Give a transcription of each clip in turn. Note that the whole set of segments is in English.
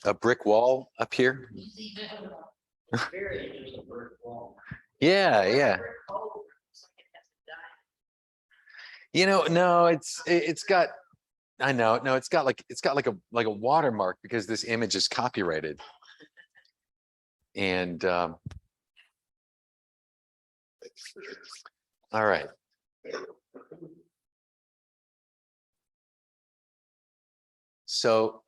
a brick wall up here? Yeah, yeah. You know, no, it's got, I know, no, it's got like a watermark because this image is copyrighted. And all right. So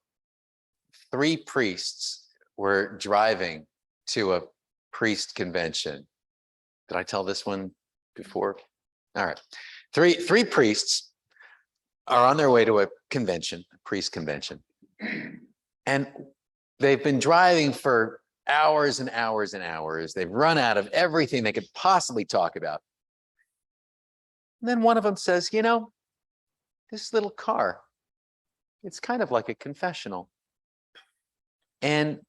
3 priests were driving to a priest convention. Did I tell this one before? All right. Three priests are on their way to a convention, a priest convention. And they've been driving for hours and hours and hours. They've run out of everything they could possibly talk about. And then one of them says, you know, this little car, it's kind of like a confessional. And,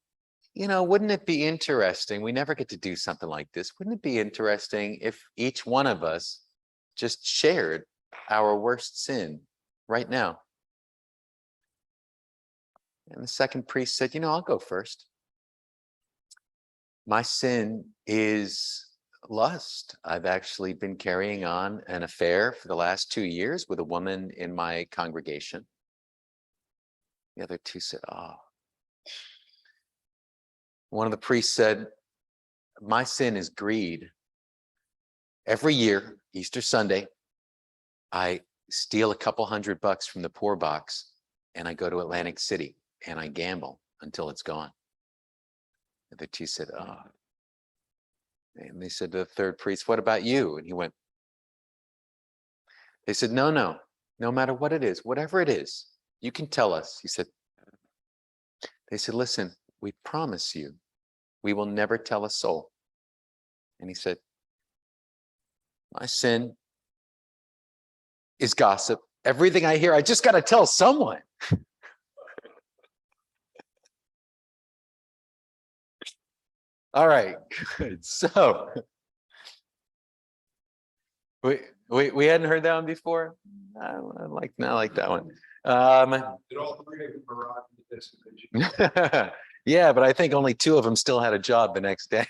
you know, wouldn't it be interesting? We never get to do something like this. Wouldn't it be interesting if each one of us just shared our worst sin right now? And the second priest said, you know, I'll go first. My sin is lust. I've actually been carrying on an affair for the last 2 years with a woman in my congregation. The other two said, oh. One of the priests said, my sin is greed. Every year, Easter Sunday, I steal a couple $100 from the poor box and I go to Atlantic City and I gamble until it's gone. The other two said, oh. And they said to the third priest, what about you? And he went, they said, no matter what it is, whatever it is, you can tell us. He said, they said, listen, we promise you, we will never tell a soul. And he said, my sin is gossip. Everything I hear, I just got to tell someone. All right, good. So we hadn't heard that one before. I like that one. Did all 3 of them arrive at this convention? Yeah, but I think only 2 of them still had a job the next day.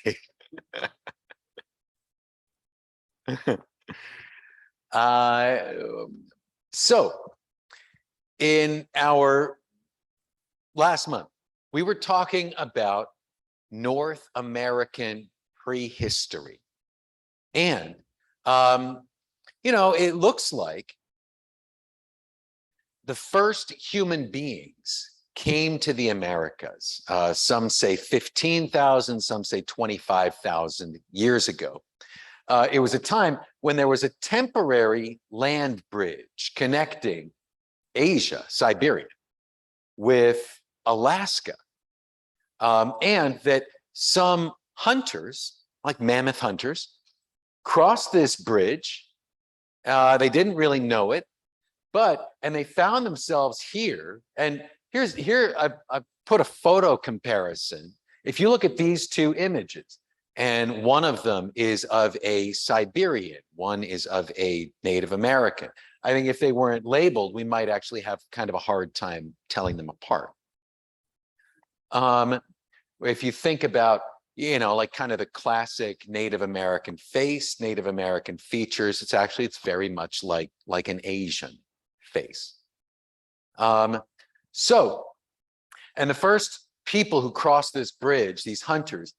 So in our last month, we were talking about North American prehistory. And, you know, it looks like the first human beings came to the Americas. Some say 15,000, some say 25,000 years ago. It was a time when there was a temporary land bridge connecting Asia, Siberia, with Alaska. And that some hunters, like mammoth hunters, crossed this bridge. They didn't really know it, and they found themselves here. And here I've put a photo comparison. If you look at these 2 images, and one of them is of a Siberian, one is of a Native American. I think if they weren't labeled, we might actually have kind of a hard time telling them apart. If you think about, you know, like kind of the classic Native American face, Native American features, it's very much like an Asian face. And the first people who crossed this bridge, these hunters,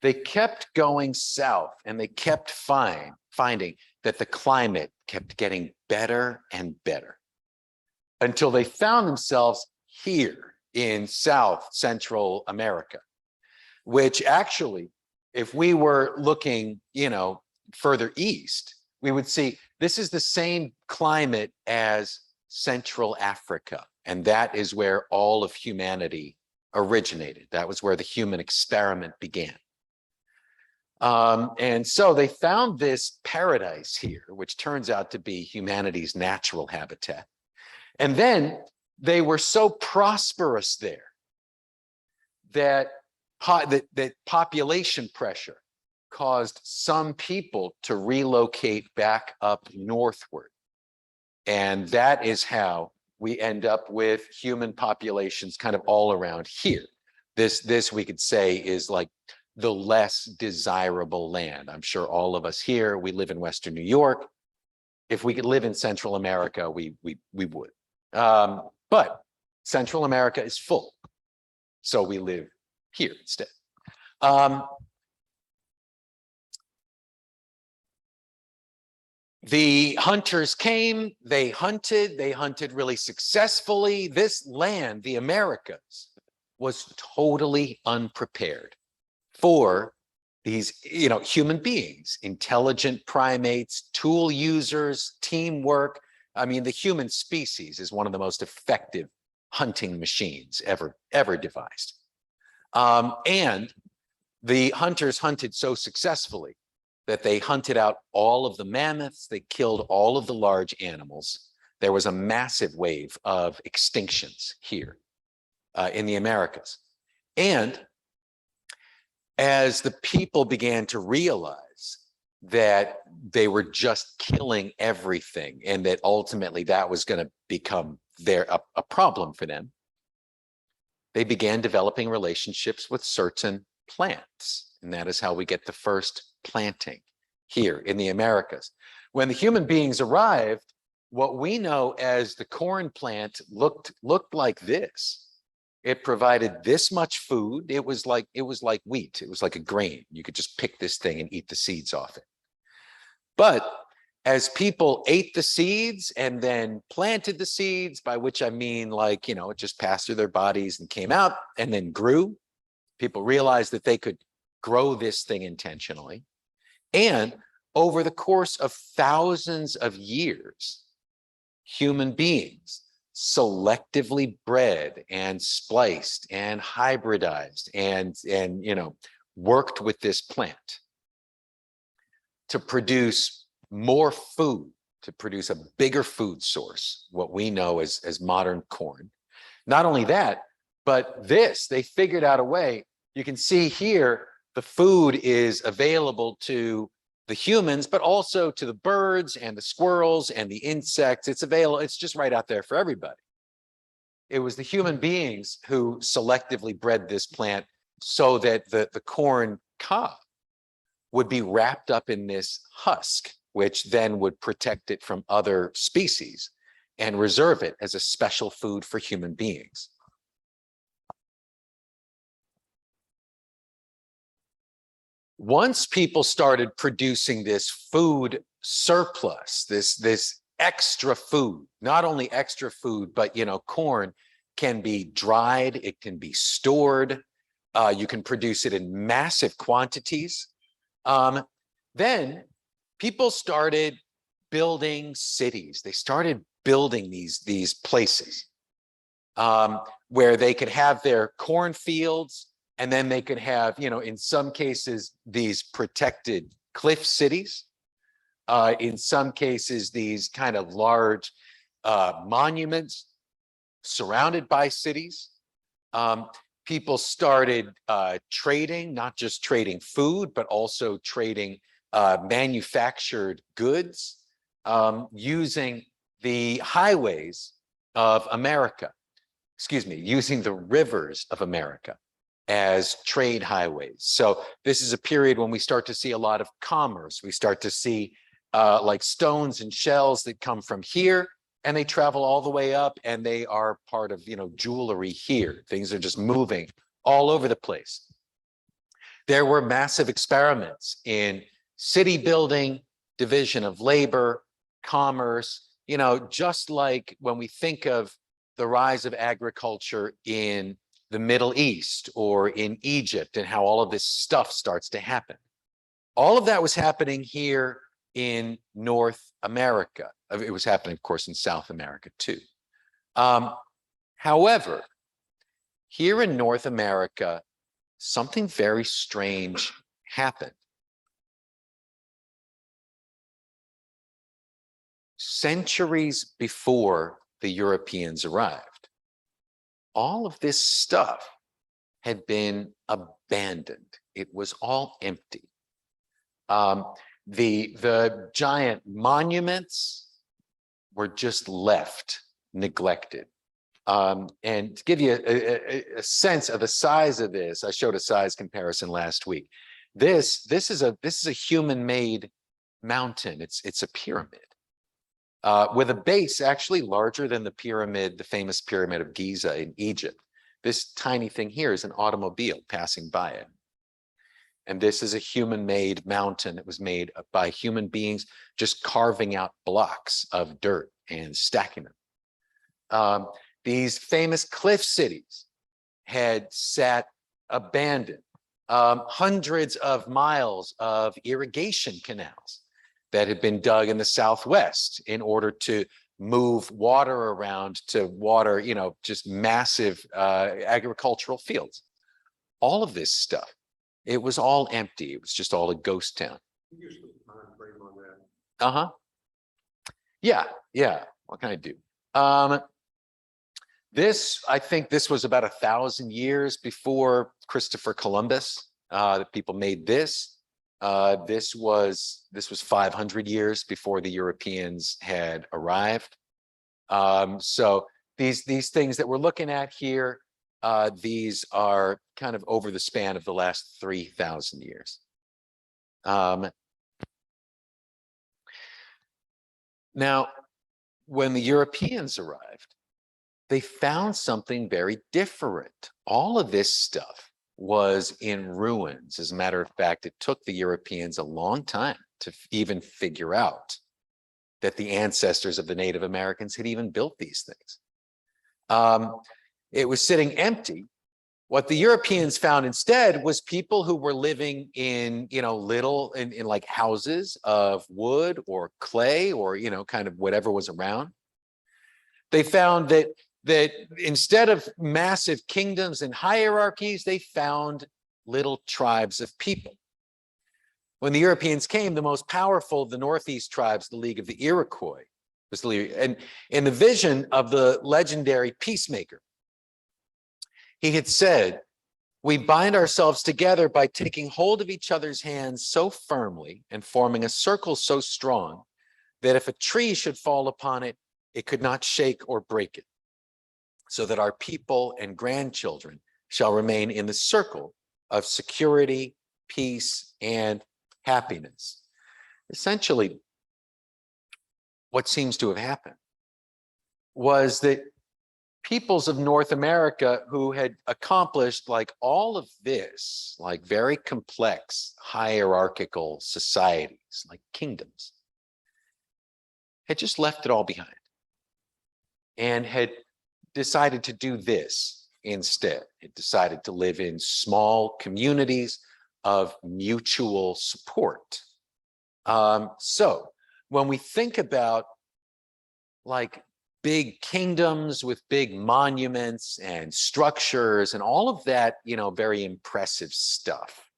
they kept going south and they kept finding that the climate kept getting better and better until they found themselves here in South Central America, which actually, if we were looking, you know, further east, we would see this is the same climate as Central Africa. And that is where all of humanity originated. That was where the human experiment began. And so they found this paradise here, which turns out to be humanity's natural habitat. And then they were so prosperous there that population pressure caused some people to relocate back up northward. And that is how we end up with human populations kind of all around here. This we could say is like the less desirable land. I'm sure all of us here, we live in Western New York. If we could live in Central America, we would. But Central America is full, so we live here instead. The hunters came, they hunted really successfully. This land, the Americas, was totally unprepared for these, human beings, intelligent primates, tool users, teamwork. I mean, the human species is one of the most effective hunting machines ever devised. And the hunters hunted so successfully that they hunted out all of the mammoths, they killed all of the large animals. There was a massive wave of extinctions here in the Americas. And as the people began to realize that they were just killing everything and that ultimately that was going to become a problem for them, they began developing relationships with certain plants. And that is how we get the first planting here in the Americas. When the human beings arrived, what we know as the corn plant looked like this. It provided this much food. It was like wheat. It was like a grain. You could just pick this thing and eat the seeds off it. But as people ate the seeds and then planted the seeds, by which I mean it just passed through their bodies and came out and then grew, people realized that they could grow this thing intentionally. And over the course of thousands of years, human beings selectively bred and spliced and hybridized and worked with this plant to produce more food, to produce a bigger food source, what we know as modern corn. Not only that, but they figured out a way. You can see here, the food is available to the humans, but also to the birds and the squirrels and the insects. It's available. It's just right out there for everybody. It was the human beings who selectively bred this plant so that the corn cob would be wrapped up in this husk, which then would protect it from other species and reserve it as a special food for human beings. Once people started producing this food surplus, this extra food, not only extra food, but corn can be dried, it can be stored, you can produce it in massive quantities. Then people started building cities. They started building these places where they could have their cornfields. And then they could have, in some cases, these protected cliff cities. In some cases, these kind of large monuments surrounded by cities. People started trading, not just trading food, but also trading manufactured goods using the highways of America. Using the rivers of America as trade highways. So this is a period when we start to see a lot of commerce. We start to see like stones and shells that come from here and they travel all the way up and they are part of, jewelry here. Things are just moving all over the place. There were massive experiments in city building, division of labor, commerce, just like when we think of the rise of agriculture in the Middle East or in Egypt and how all of this stuff starts to happen. All of that was happening here in North America. It was happening, of course, in South America too. However, here in North America, something very strange happened. Centuries before the Europeans arrived, all of this stuff had been abandoned. It was all empty. The giant monuments were just left neglected. And to give you a sense of the size of this, I showed a size comparison last week. This is a human-made mountain. It's a pyramid with a base actually larger than the pyramid, the famous pyramid of Giza in Egypt. This tiny thing here is an automobile passing by it. And this is a human-made mountain that was made by human beings just carving out blocks of dirt and stacking them. These famous cliff cities had sat abandoned. Hundreds of miles of irrigation canals that had been dug in the Southwest in order to move water around to water, just massive agricultural fields. All of this stuff, it was all empty. It was just all a ghost town. Uh-huh. Yeah. What can I do? I think this was about 1,000 years before Christopher Columbus, that people made this. This was 500 years before the Europeans had arrived. So these things that we're looking at here, these are kind of over the span of the last 3,000 years. Now, when the Europeans arrived, they found something very different. All of this stuff was in ruins. As a matter of fact, it took the Europeans a long time to even figure out that the ancestors of the Native Americans had even built these things. It was sitting empty. What the Europeans found instead was people who were living in, in like houses of wood or clay or, kind of whatever was around. They found that instead of massive kingdoms and hierarchies, they found little tribes of people. When the Europeans came, the most powerful of the Northeast tribes, the League of the Iroquois, was the leader. And in the vision of the legendary peacemaker, he had said, "We bind ourselves together by taking hold of each other's hands so firmly and forming a circle so strong that if a tree should fall upon it, it could not shake or break it, so that our people and grandchildren shall remain in the circle of security, peace, and happiness." Essentially, what seems to have happened was that peoples of North America who had accomplished like all of this, like very complex hierarchical societies, like kingdoms, had just left it all behind and had decided to do this instead. It decided to live in small communities of mutual support. So when we think about like big kingdoms with big monuments and structures and all of that, very impressive stuff,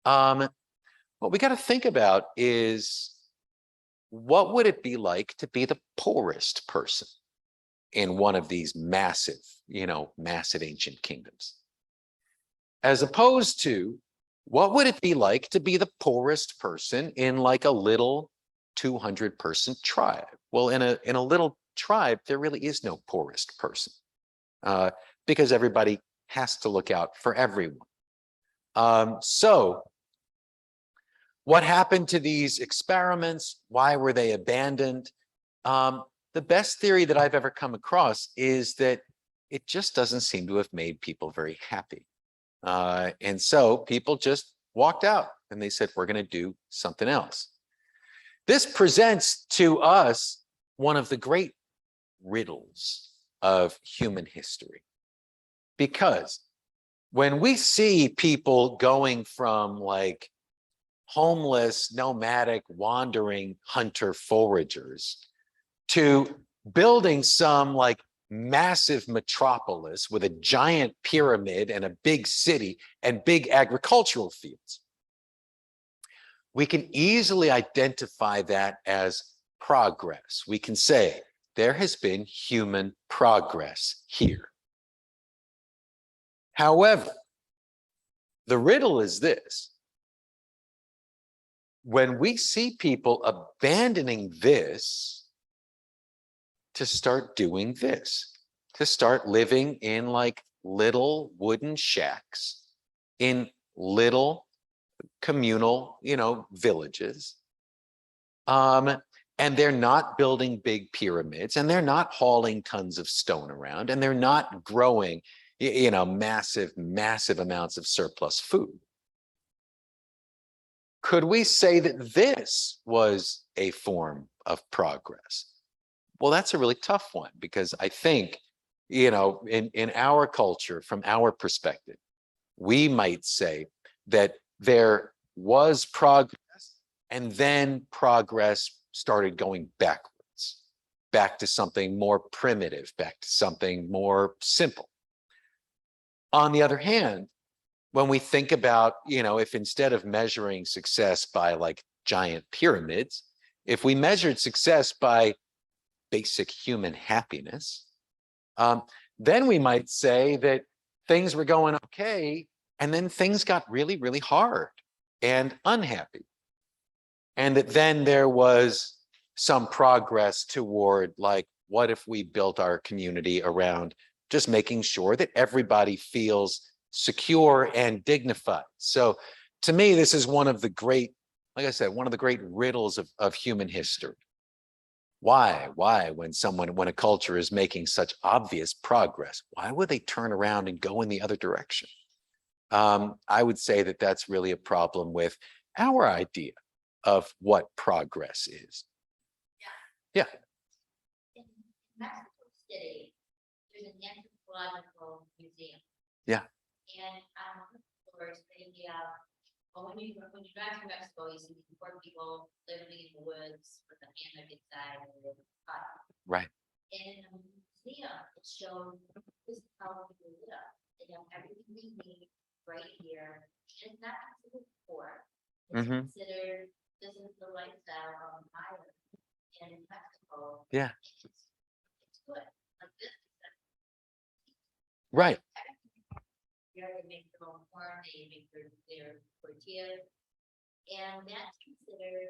what we got to think about is, what would it be like to be the poorest person in one of these massive, massive ancient kingdoms? As opposed to, what would it be like to be the poorest person in like a little 200-person tribe? Well, in a little tribe, there really is no poorest person, because everybody has to look out for everyone. So what happened to these experiments? Why were they abandoned? The best theory that I've ever come across is that it just doesn't seem to have made people very happy. And so people just walked out and they said, we're going to do something else. This presents to us one of the great riddles of human history, because when we see people going from like homeless, nomadic, wandering hunter foragers to building some like massive metropolis with a giant pyramid and a big city and big agricultural fields, we can easily identify that as progress. We can say there has been human progress here. However, the riddle is this: when we see people abandoning this to start doing this, to start living in like little wooden shacks in little communal, villages. And they're not building big pyramids, and they're not hauling tons of stone around, and they're not growing, massive, massive amounts of surplus food. Could we say that this was a form of progress? Well, that's a really tough one, because I think, in our culture, from our perspective, we might say that there was progress, and then progress started going backwards, back to something more primitive, back to something more simple. On the other hand, when we think about, if instead of measuring success by like giant pyramids, if we measured success by basic human happiness, then we might say that things were going okay, and then things got really, really hard and unhappy. And that then there was some progress toward, like, what if we built our community around just making sure that everybody feels secure and dignified? So to me, this is one of the great, like I said, one of the great riddles of human history. Why, when a culture is making such obvious progress, why would they turn around and go in the other direction? I would say that that's really a problem with our idea of what progress is. Yeah. In Mexico City, there's an anthropological museum. Yeah. And of course, they have, well, when you drive to Mexico, you see these poor people living in the woods with a hammock inside and a hut. Right. And in a museum, it shows this is how people live. They have everything we need right here. And it's not considered poor. It's considered, this is the lifestyle of an island in Mexico. Yeah. It's good. Like this. Right. They make their own corn, they make their tortillas. And that's considered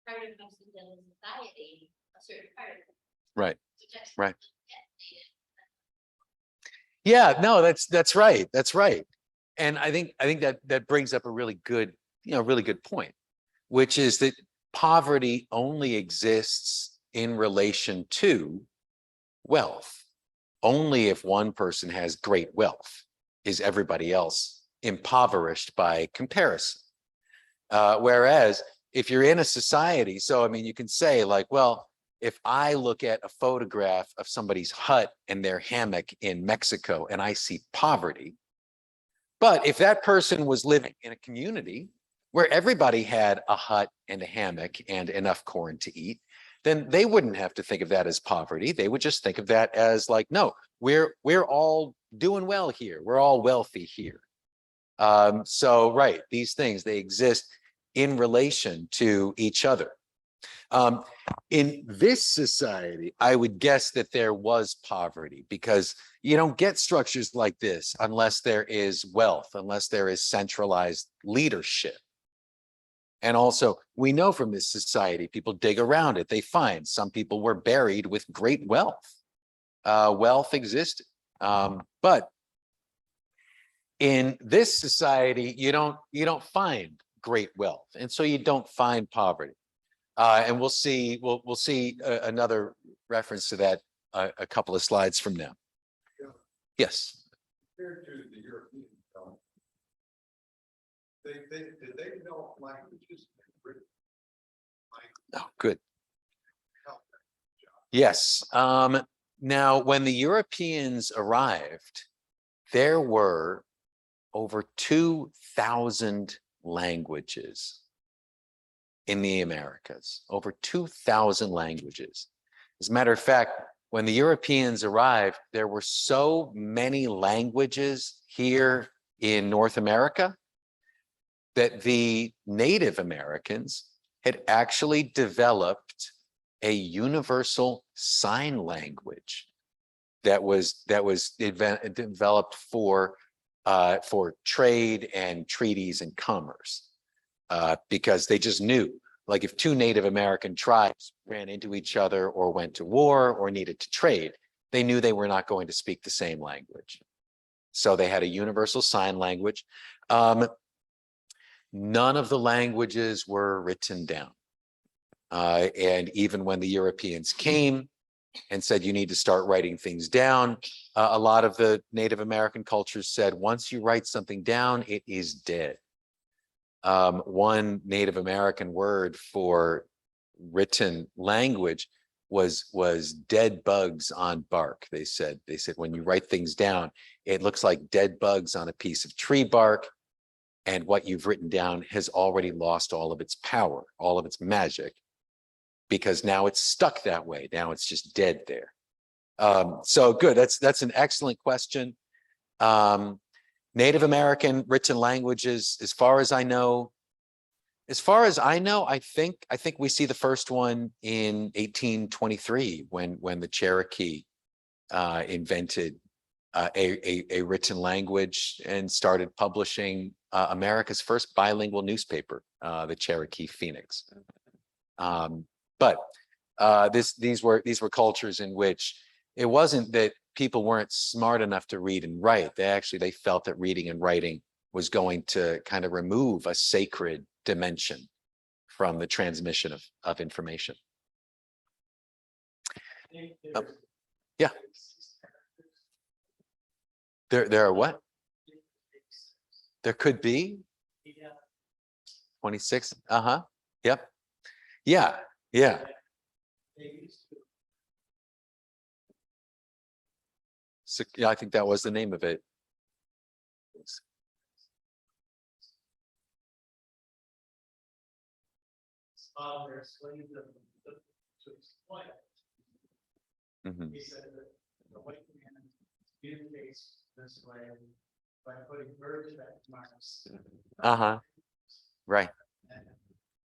part of Mexican society, a certain part of it. Right. Right. Fascinating. Yeah, no, that's right. That's right. And I think that brings up a really good point, which is that poverty only exists in relation to wealth. Only if one person has great wealth is everybody else impoverished by comparison. Whereas if you're in a society, so I mean, you can say like, well, if I look at a photograph of somebody's hut and their hammock in Mexico and I see poverty, but if that person was living in a community where everybody had a hut and a hammock and enough corn to eat, then they wouldn't have to think of that as poverty. They would just think of that as like, no, we're all doing well here. We're all wealthy here. So right, these things, they exist in relation to each other. In this society, I would guess that there was poverty, because you don't get structures like this unless there is wealth, unless there is centralized leadership. And also, we know from this society, people dig around it, they find some people were buried with great wealth. Wealth existed. But in this society, you don't find great wealth, and so you don't find poverty. And we'll see another reference to that a couple of slides from now. Yeah. Yes. Compared to the European development, did they develop languages? Oh, good. Yes. Now, when the Europeans arrived, there were over 2,000 languages in the Americas, over 2,000 languages. As a matter of fact, when the Europeans arrived, there were so many languages here in North America that the Native Americans had actually developed a universal sign language that was developed for trade and treaties and commerce, because they just knew Like if two Native American tribes ran into each other or went to war or needed to trade, they knew they were not going to speak the same language. So they had a universal sign language. None of the languages were written down. And even when the Europeans came and said, you need to start writing things down, a lot of the Native American cultures said, once you write something down, it is dead. One Native American word for written language was dead bugs on bark. They said when you write things down, it looks like dead bugs on a piece of tree bark, and what you've written down has already lost all of its power, all of its magic, because now it's stuck that way. Now it's just dead there. So good. That's an excellent question. Native American written languages, as far as I know, I think we see the first one in 1823 when the Cherokee invented a written language and started publishing America's first bilingual newspaper, the Cherokee Phoenix. But these were cultures in which it wasn't that people weren't smart enough to read and write. They felt that reading and writing was going to kind of remove a sacred dimension from the transmission of information. Yeah. There are what? There could be 26. Uh-huh. Yep. Yeah. Yeah. So, yeah, I think that was the name of it. Mhm. He said that the white man communicates this way by putting bird track marks. Uh-huh. Right. And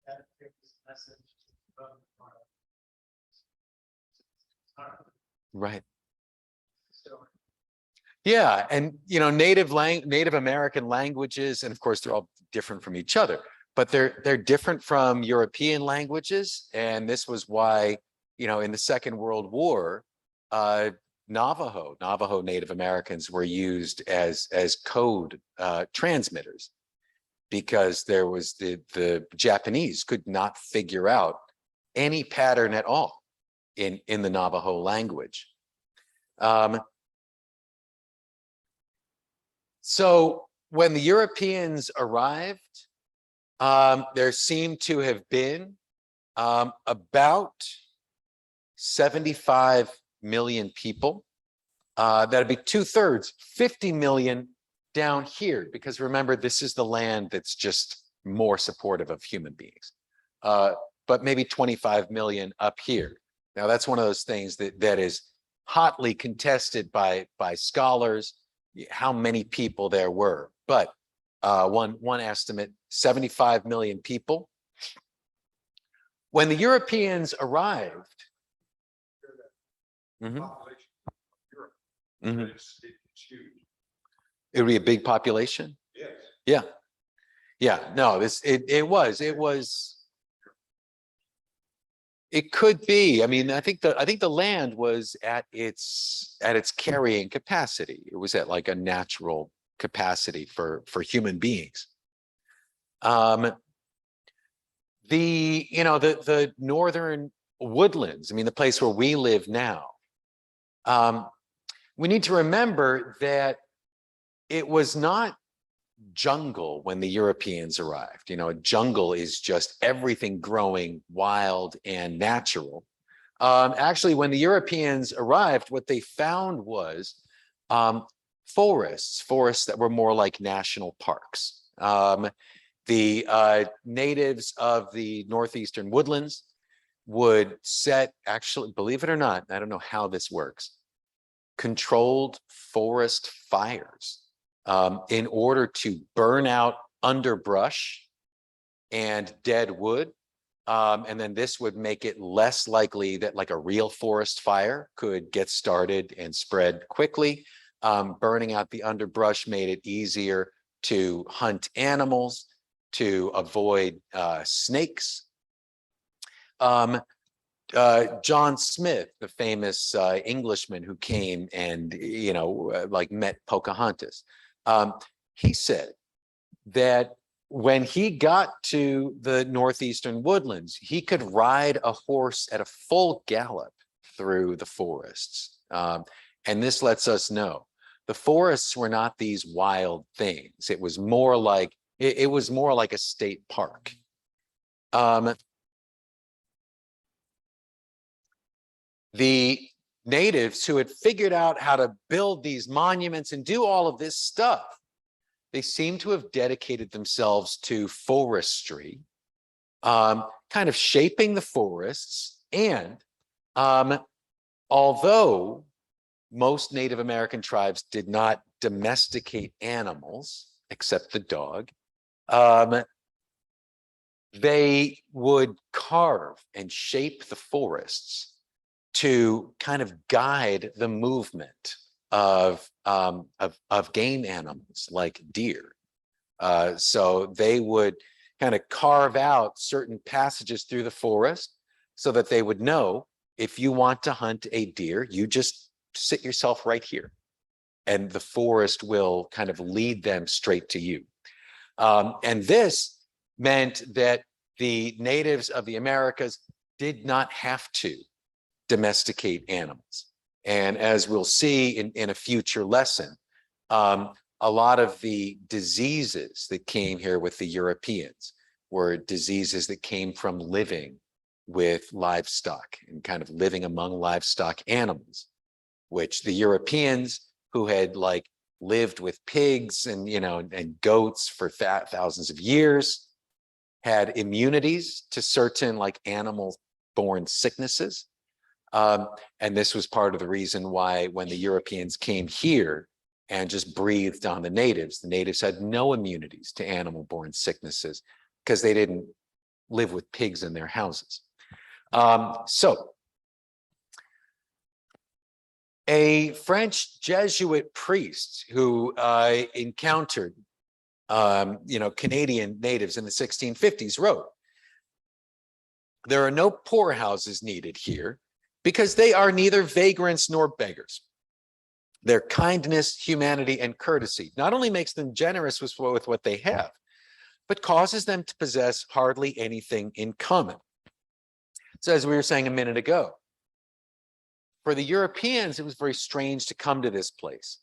that takes the message from the mark. Right. So Yeah, and Native American languages, and of course they're all different from each other, but they're different from European languages, and this was why in the Second World War, Navajo Native Americans were used as code transmitters, because there was the Japanese could not figure out any pattern at all in the Navajo language. So when the Europeans arrived, there seemed to have been about 75 million people. That'd be 2/3, 50 million down here, because remember, this is the land that's just more supportive of human beings. But maybe 25 million up here. Now that's one of those things that is hotly contested by scholars, how many people there were, but one estimate, 75 million people. When the Europeans arrived, population of Europe, it's huge. it would be a big population. Yes. Yeah, no, it could be. I mean, I think the land was at its carrying capacity. It was at like a natural capacity for human beings. The northern woodlands, I mean, the place where we live now, we need to remember that it was not jungle when the Europeans arrived. A jungle is just everything growing wild and natural. Actually, when the Europeans arrived, what they found was forests that were more like national parks. The natives of the northeastern woodlands would set, actually, believe it or not, I don't know how this works, controlled forest fires in order to burn out underbrush and dead wood. And then this would make it less likely that like a real forest fire could get started and spread quickly. Burning out the underbrush made it easier to hunt animals, to avoid snakes, John Smith, the famous Englishman who came and, like met Pocahontas, he said that when he got to the northeastern woodlands, he could ride a horse at a full gallop through the forests. And this lets us know the forests were not these wild things. It was more like it was more like a state park. The natives who had figured out how to build these monuments and do all of this stuff, they seem to have dedicated themselves to forestry, kind of shaping the forests. And although most Native American tribes did not domesticate animals, except the dog, they would carve and shape the forests to kind of guide the movement of game animals like deer. So they would kind of carve out certain passages through the forest so that they would know, if you want to hunt a deer, you just sit yourself right here and the forest will kind of lead them straight to you. And this meant that the natives of the Americas did not have to domesticate animals. And as we'll see in a future lesson, a lot of the diseases that came here with the Europeans were diseases that came from living with livestock and kind of living among livestock animals, which the Europeans, who had like lived with pigs and and goats for thousands of years, had immunities to certain like animal-borne sicknesses. And this was part of the reason why when the Europeans came here and just breathed on the natives had no immunities to animal-borne sicknesses because they didn't live with pigs in their houses. So a French Jesuit priest who encountered Canadian natives in the 1650s wrote, "There are no poorhouses needed here, because they are neither vagrants nor beggars. Their kindness, humanity, and courtesy not only makes them generous with what they have, but causes them to possess hardly anything in common." So as we were saying a minute ago, for the Europeans, it was very strange to come to this place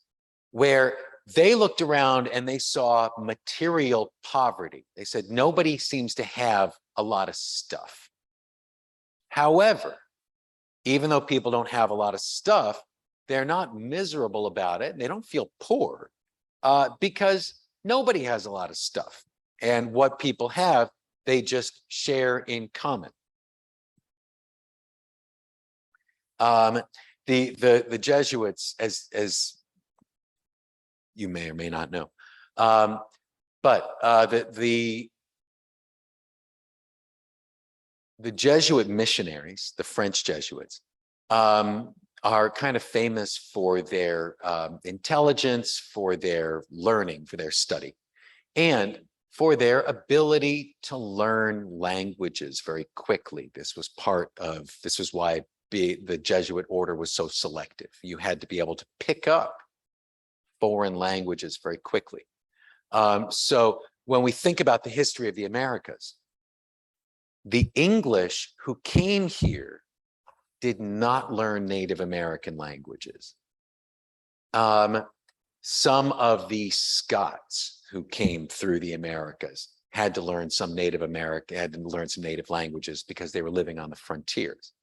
where they looked around and they saw material poverty. They said, nobody seems to have a lot of stuff. However, even though people don't have a lot of stuff, they're not miserable about it. And they don't feel poor because nobody has a lot of stuff. And what people have, they just share in common. The Jesuits, as you may or may not know, but the Jesuit missionaries, the French Jesuits, are kind of famous for their intelligence, for their learning, for their study, and for their ability to learn languages very quickly. This was why the Jesuit order was so selective. You had to be able to pick up foreign languages very quickly. So when we think about the history of the Americas, the English who came here did not learn Native American languages. Some of the Scots who came through the Americas had to learn some Native languages because they were living on the frontiers.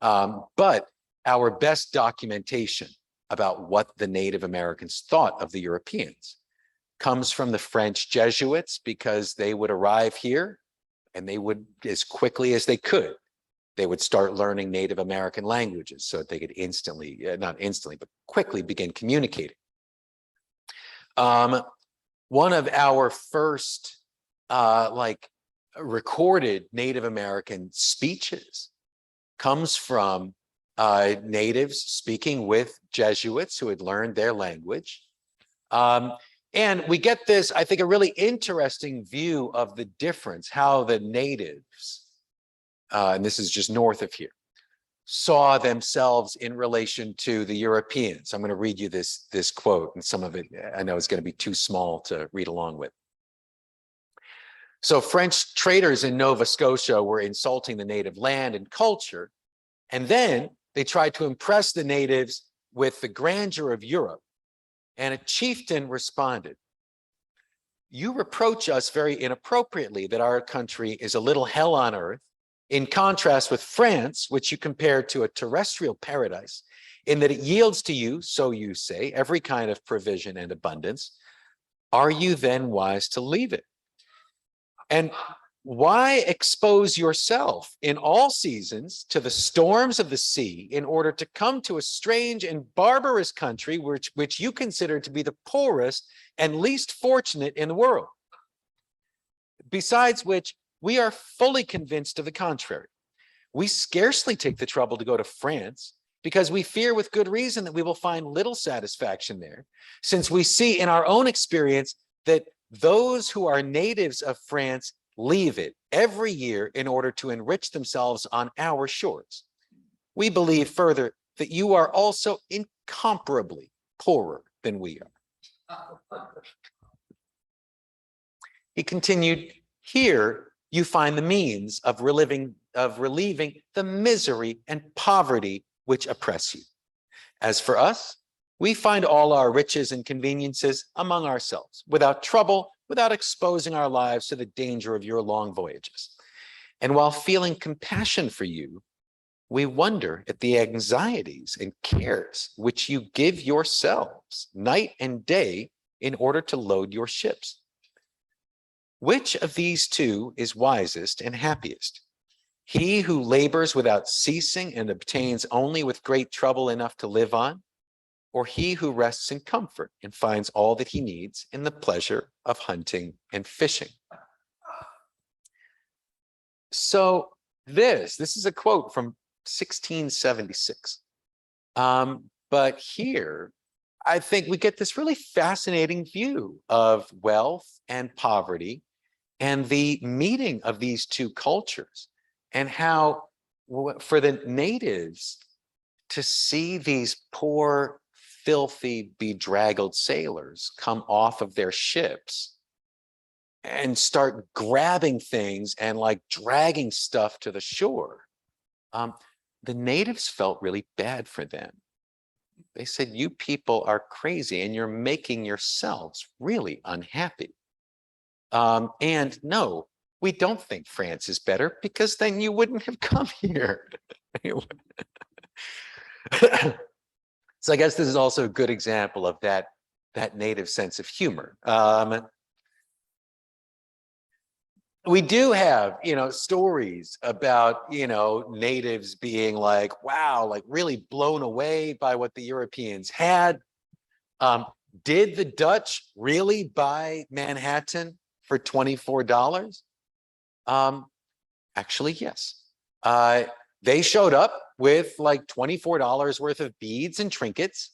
But our best documentation about what the Native Americans thought of the Europeans comes from the French Jesuits, because they would arrive here and they would, as quickly as they could, they would start learning Native American languages so that they could not instantly, but quickly begin communicating. One of our first recorded Native American speeches comes from natives speaking with Jesuits who had learned their language. And we get this, I think, a really interesting view of the difference, how the natives and this is just north of here, saw themselves in relation to the Europeans. I'm going to read you this quote, and some of it I know is going to be too small to read along with. So French traders in Nova Scotia were insulting the native land and culture, and then they tried to impress the natives with the grandeur of Europe. And a chieftain responded, "You reproach us very inappropriately that our country is a little hell on earth, in contrast with France, which you compare to a terrestrial paradise, in that it yields to you, so you say, every kind of provision and abundance. Are you then wise to leave it? And why expose yourself in all seasons to the storms of the sea in order to come to a strange and barbarous country which you consider to be the poorest and least fortunate in the world? Besides which, we are fully convinced of the contrary. We scarcely take the trouble to go to France because we fear with good reason that we will find little satisfaction there, since we see in our own experience that those who are natives of France leave it every year in order to enrich themselves on our shores. We believe further that you are also incomparably poorer than we are." He continued, "Here you find the means of relieving the misery and poverty which oppress you. As for us, we find all our riches and conveniences among ourselves, without trouble, without exposing our lives to the danger of your long voyages. And while feeling compassion for you, we wonder at the anxieties and cares which you give yourselves night and day in order to load your ships. Which of these two is wisest and happiest? He who labors without ceasing and obtains only with great trouble enough to live on, or he who rests in comfort and finds all that he needs in the pleasure of hunting and fishing?" So this is a quote from 1676. But here, I think we get this really fascinating view of wealth and poverty and the meeting of these two cultures, and how for the natives to see these poor, filthy, bedraggled sailors come off of their ships and start grabbing things and like dragging stuff to the shore, the natives felt really bad for them. They said, "You people are crazy and you're making yourselves really unhappy. And no, we don't think France is better because then you wouldn't have come here." So I guess this is also a good example of that native sense of humor. We do have, stories about, natives being like, wow, like really blown away by what the Europeans had. Did the Dutch really buy Manhattan for $24? Actually, yes. They showed up with like $24 worth of beads and trinkets,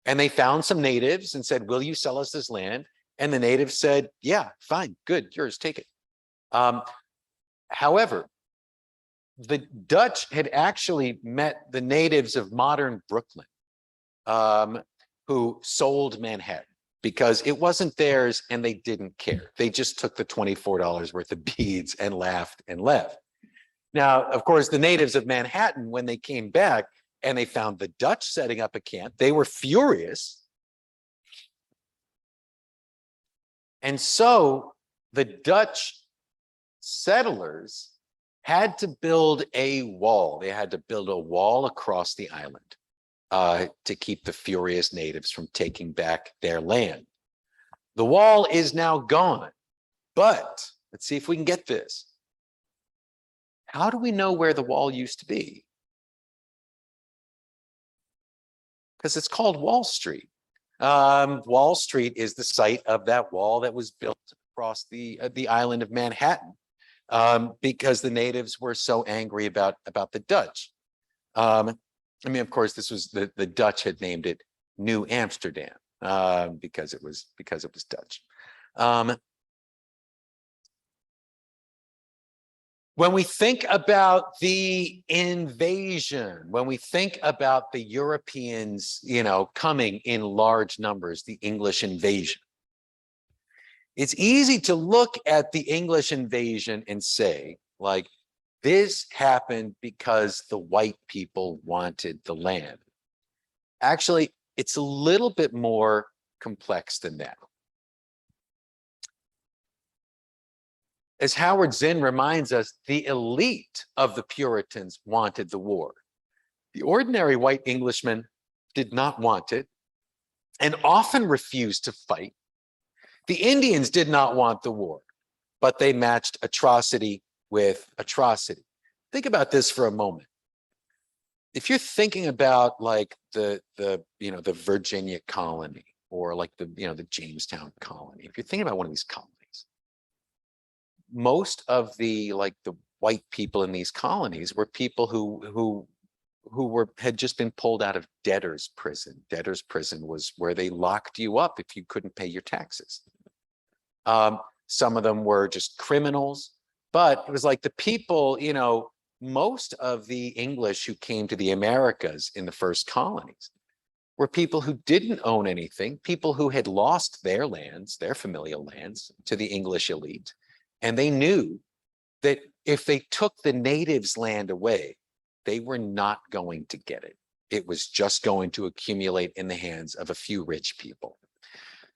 and they found some natives and said, "Will you sell us this land?" And the natives said, "Yeah, fine, good, yours, take it." However, the Dutch had actually met the natives of modern Brooklyn, who sold Manhattan because it wasn't theirs and they didn't care. They just took the $24 worth of beads and laughed and left. Now, of course, the natives of Manhattan, when they came back and they found the Dutch setting up a camp, they were furious. And so the Dutch settlers had to build a wall. They had to build a wall across the island to keep the furious natives from taking back their land. The wall is now gone, but let's see if we can get this. How do we know where the wall used to be? Because it's called Wall Street. Wall Street is the site of that wall that was built across the island of Manhattan, because the natives were so angry about the Dutch. I mean, of course, this was the Dutch had named it New Amsterdam because it was Dutch. When we think about the invasion, when we think about the Europeans, coming in large numbers, the English invasion, it's easy to look at the English invasion and say, like, this happened because the white people wanted the land. Actually, it's a little bit more complex than that. As Howard Zinn reminds us, the elite of the Puritans wanted the war. The ordinary white Englishman did not want it and often refused to fight. The Indians did not want the war, but they matched atrocity with atrocity. Think about this for a moment. If you're thinking about like the Virginia colony or like the Jamestown colony, if you're thinking about one of these colonies, most of the white people in these colonies were people who had just been pulled out of debtor's prison. Debtor's prison was where they locked you up if you couldn't pay your taxes. Some of them were just criminals, but it was like the people, most of the English who came to the Americas in the first colonies were people who didn't own anything, people who had lost their lands, their familial lands, to the English elite. And they knew that if they took the natives' land away, they were not going to get it. It was just going to accumulate in the hands of a few rich people.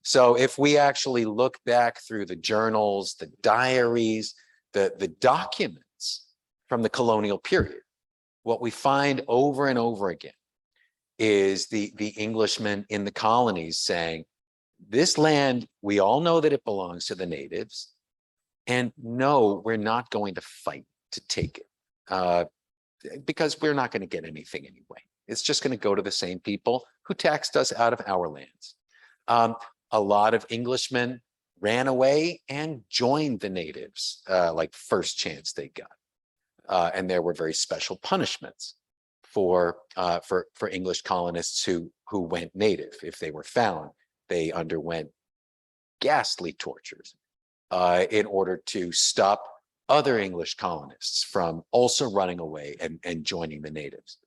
So if we actually look back through the journals, the diaries, the documents from the colonial period, what we find over and over again is the Englishmen in the colonies saying, this land, we all know that it belongs to the natives. And no, we're not going to fight to take it because we're not going to get anything anyway. It's just going to go to the same people who taxed us out of our lands. A lot of Englishmen ran away and joined the natives like first chance they got. And there were very special punishments for English colonists who went native. If they were found, they underwent ghastly tortures in order to stop other English colonists from also running away and joining the natives.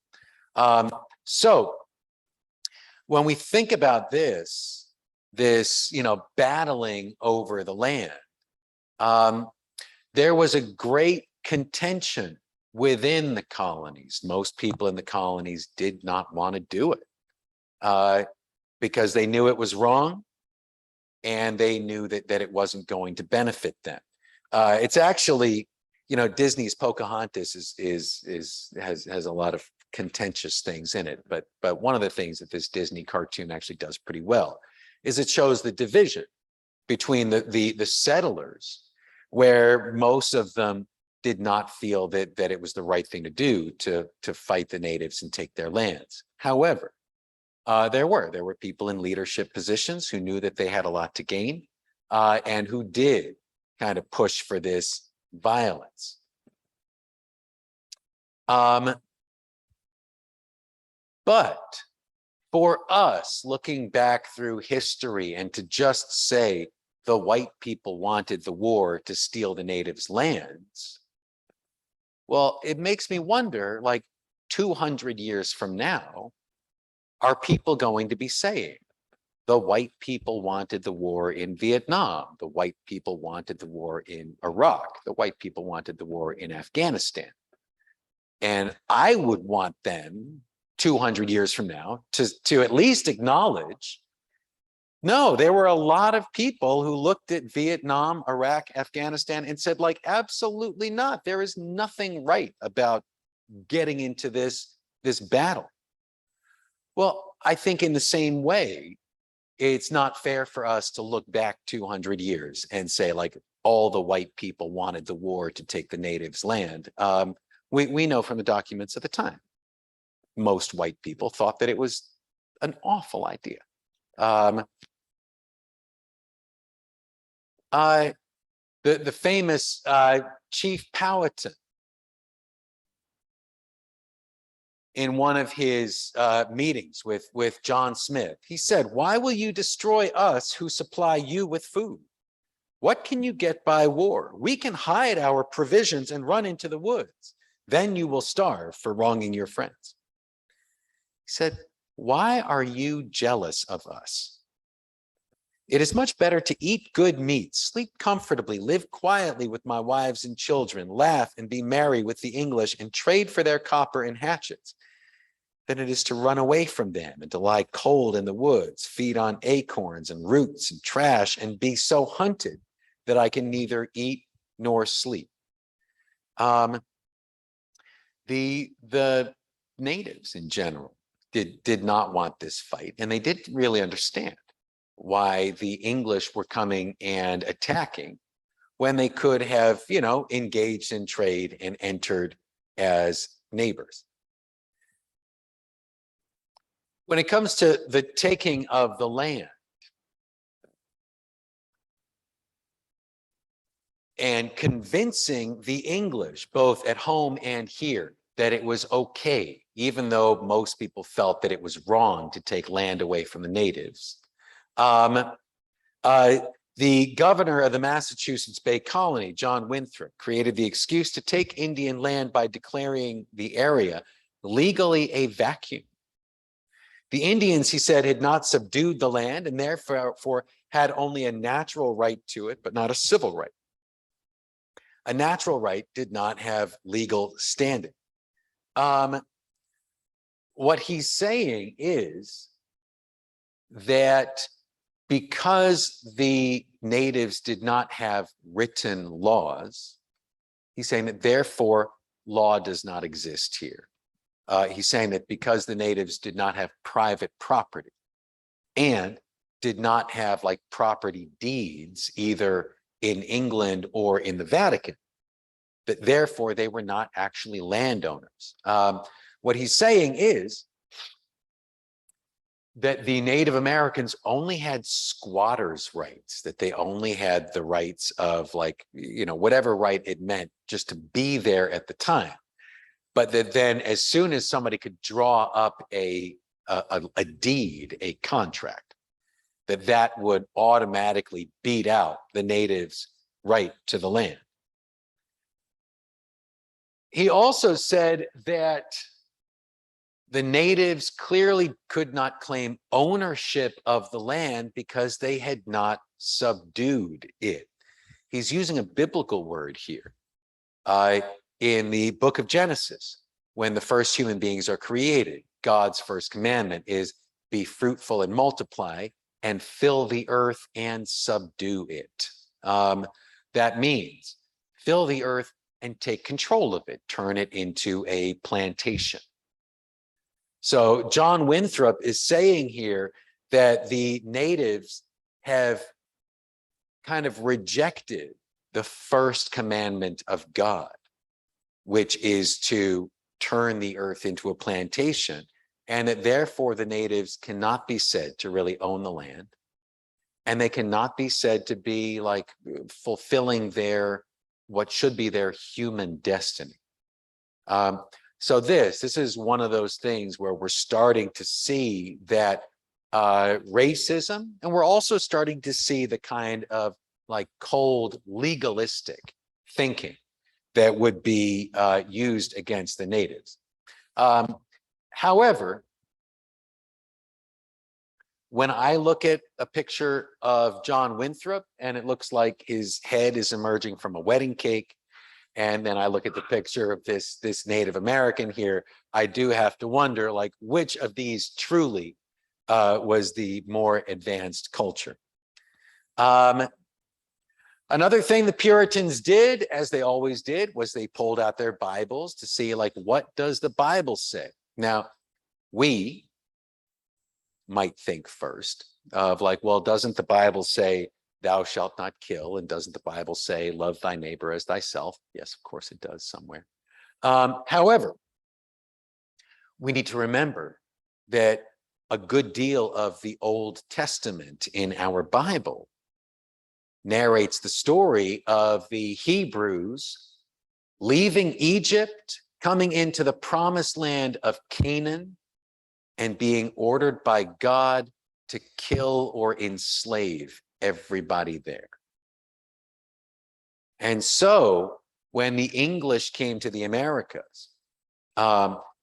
So when we think about this battling over the land, there was a great contention within the colonies. Most people in the colonies did not want to do it because they knew it was wrong. And they knew that it wasn't going to benefit them. It's actually, Disney's Pocahontas has a lot of contentious things in it. But one of the things that this Disney cartoon actually does pretty well is it shows the division between the settlers, where most of them did not feel that it was the right thing to do to fight the natives and take their lands. However, there were people in leadership positions who knew that they had a lot to gain and who did kind of push for this violence. But for us, looking back through history and to just say the white people wanted the war to steal the natives' lands, well, it makes me wonder, like 200 years from now, are people going to be saying the white people wanted the war in Vietnam, the white people wanted the war in Iraq, the white people wanted the war in Afghanistan? And I would want them 200 years from now to at least acknowledge, no, there were a lot of people who looked at Vietnam, Iraq, Afghanistan and said, like, absolutely not. There is nothing right about getting into this battle. Well, I think in the same way, it's not fair for us to look back 200 years and say, like, all the white people wanted the war to take the natives' land. We know from the documents at the time, most white people thought that it was an awful idea. The famous Chief Powhatan, in one of his meetings with John Smith, he said, "Why will you destroy us who supply you with food? What can you get by war? We can hide our provisions and run into the woods. Then you will starve for wronging your friends. He said, why are you jealous of us? It is much better to eat good meat, sleep comfortably, live quietly with my wives and children, laugh and be merry with the English, and trade for their copper and hatchets, than it is to run away from them and to lie cold in the woods, feed on acorns and roots and trash, and be so hunted that I can neither eat nor sleep. The natives in general did not want this fight, and they didn't really understand why the English were coming and attacking when they could have, engaged in trade and entered as neighbors. When it comes to the taking of the land and convincing the English, both at home and here, that it was okay, even though most people felt that it was wrong to take land away from the natives. The governor of the Massachusetts Bay Colony, John Winthrop, created the excuse to take Indian land by declaring the area legally a vacuum. The Indians, he said, had not subdued the land and therefore had only a natural right to it, but not a civil right. A natural right did not have legal standing. What he's saying is that because the natives did not have written laws, he's saying that therefore law does not exist here. He's saying that because the natives did not have private property and did not have like property deeds either in England or in the Vatican, that therefore they were not actually landowners. What he's saying is that the Native Americans only had squatters' rights, that they only had the rights of whatever right it meant just to be there at the time. But that then as soon as somebody could draw up a deed, a contract, that would automatically beat out the natives' right to the land. He also said that the natives clearly could not claim ownership of the land because they had not subdued it. He's using a biblical word here. In the book of Genesis, when the first human beings are created, God's first commandment is be fruitful and multiply and fill the earth and subdue it. That means fill the earth and take control of it, turn it into a plantation. So John Winthrop is saying here that the natives have kind of rejected the first commandment of God, which is to turn the earth into a plantation, and that therefore the natives cannot be said to really own the land, and they cannot be said to be like fulfilling what should be their human destiny. So this is one of those things where we're starting to see that racism, and we're also starting to see the kind of like cold legalistic thinking that would be used against the natives. However, when I look at a picture of John Winthrop and it looks like his head is emerging from a wedding cake, and then I look at the picture of this Native American here, I do have to wonder, like, which of these truly was the more advanced culture. Another thing the Puritans did, as they always did, was they pulled out their Bibles to see, like, what does the Bible say? Now, we might think first of like, well, doesn't the Bible say thou shalt not kill? And doesn't the Bible say love thy neighbor as thyself? Yes, of course it does somewhere. However, we need to remember that a good deal of the Old Testament in our Bible narrates the story of the Hebrews leaving Egypt, coming into the promised land of Canaan, and being ordered by God to kill or enslave everybody there. And so when the English came to the Americas,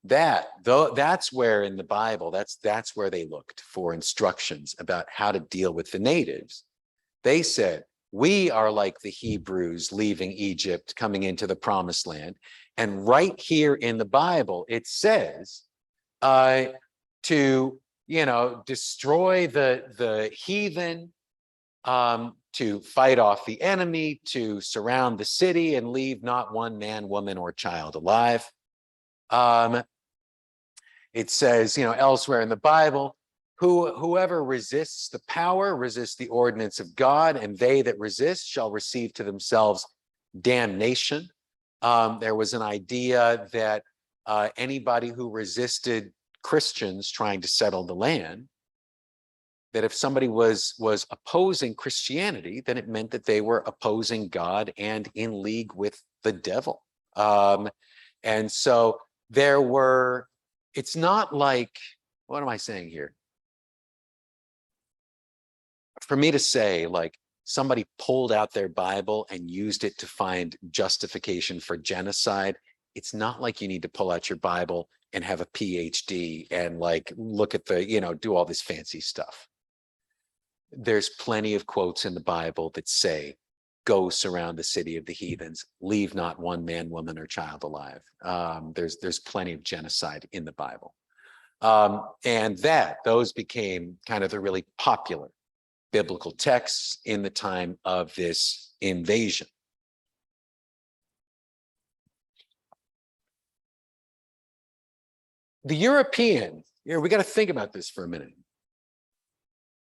that's where in the Bible, that's where they looked for instructions about how to deal with the natives. They said, we are like the Hebrews leaving Egypt, coming into the promised land. And right here in the Bible, it says to, destroy the heathen, to fight off the enemy, to surround the city and leave not one man, woman, or child alive. It says, elsewhere in the Bible, whoever resists the power, resists the ordinance of God, and they that resist shall receive to themselves damnation. There was an idea that anybody who resisted Christians trying to settle the land, that if somebody was opposing Christianity, then it meant that they were opposing God and in league with the devil. And so it's not like, what am I saying here? For me to say like somebody pulled out their Bible and used it to find justification for genocide, it's not like you need to pull out your Bible and have a PhD and like look at the, do all this fancy stuff. There's plenty of quotes in the Bible that say, go surround the city of the heathens, leave not one man, woman, or child alive. There's plenty of genocide in the Bible. And those became kind of the really popular biblical texts in the time of this invasion. The European, we got to think about this for a minute.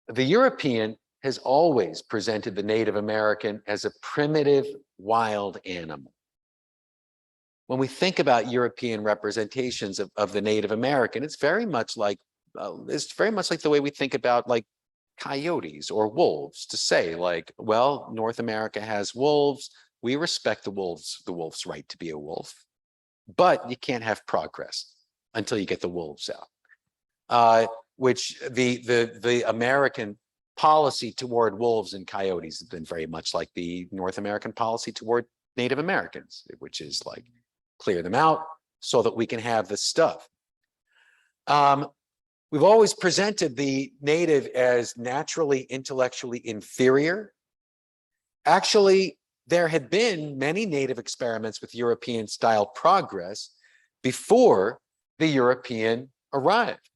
The European has always presented the Native American as a primitive wild animal. When we think about European representations of the Native American, it's very much like the way we think about like coyotes or wolves, to say like, well, North America has wolves. We respect the wolf's right to be a wolf, but you can't have progress until you get the wolves out. Which the American policy toward wolves and coyotes has been very much like the North American policy toward Native Americans, which is like clear them out so that we can have the stuff. We've always presented the native as naturally intellectually inferior. Actually, there had been many native experiments with European style progress before the European arrived.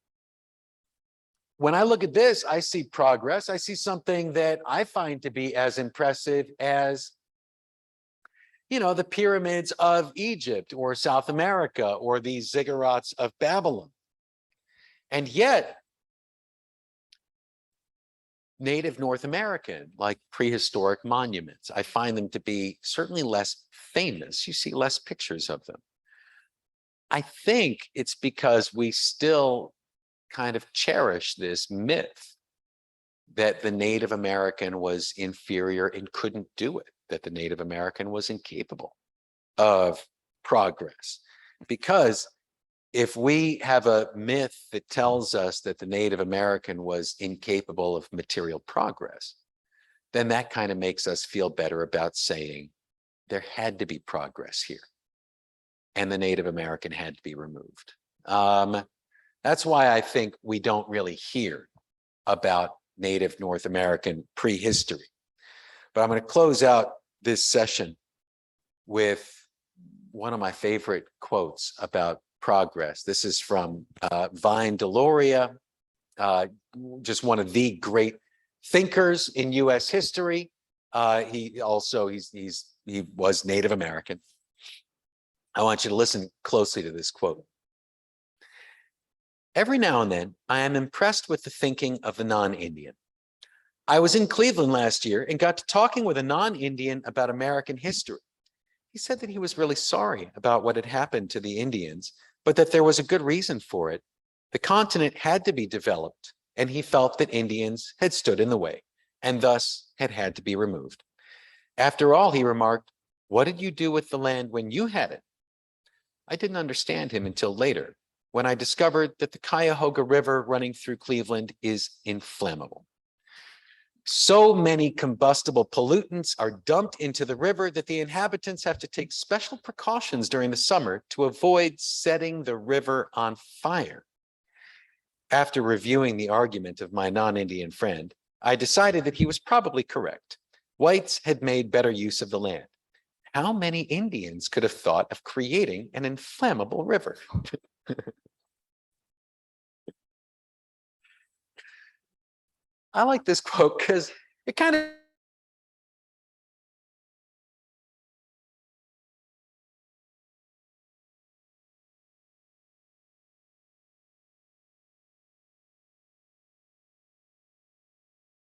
When I look at this, I see progress. I see something that I find to be as impressive as, the pyramids of Egypt or South America or the ziggurats of Babylon. And yet, native North American, like prehistoric monuments, I find them to be certainly less famous. You see less pictures of them. I think it's because we still kind of cherish this myth that the Native American was inferior and couldn't do it, that the Native American was incapable of progress. Because if we have a myth that tells us that the Native American was incapable of material progress, then that kind of makes us feel better about saying there had to be progress here and the Native American had to be removed. That's why I think we don't really hear about Native North American prehistory. But I'm going to close out this session with one of my favorite quotes about progress. This is from Vine Deloria, just one of the great thinkers in U.S. history. He was Native American. I want you to listen closely to this quote. Every now and then, I am impressed with the thinking of the non-Indian. I was in Cleveland last year and got to talking with a non-Indian about American history. He said that he was really sorry about what had happened to the Indians, but that there was a good reason for it. The continent had to be developed, and he felt that Indians had stood in the way, and thus had to be removed. After all, he remarked, what did you do with the land when you had it? I didn't understand him until later, when I discovered that the Cuyahoga River running through Cleveland is inflammable. So many combustible pollutants are dumped into the river that the inhabitants have to take special precautions during the summer to avoid setting the river on fire. After reviewing the argument of my non-Indian friend, I decided that he was probably correct. Whites had made better use of the land. How many Indians could have thought of creating an inflammable river? I like this quote because it kind of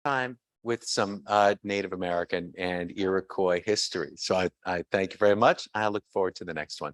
time with some Native American and Iroquois history. So I thank you very much. I look forward to the next one.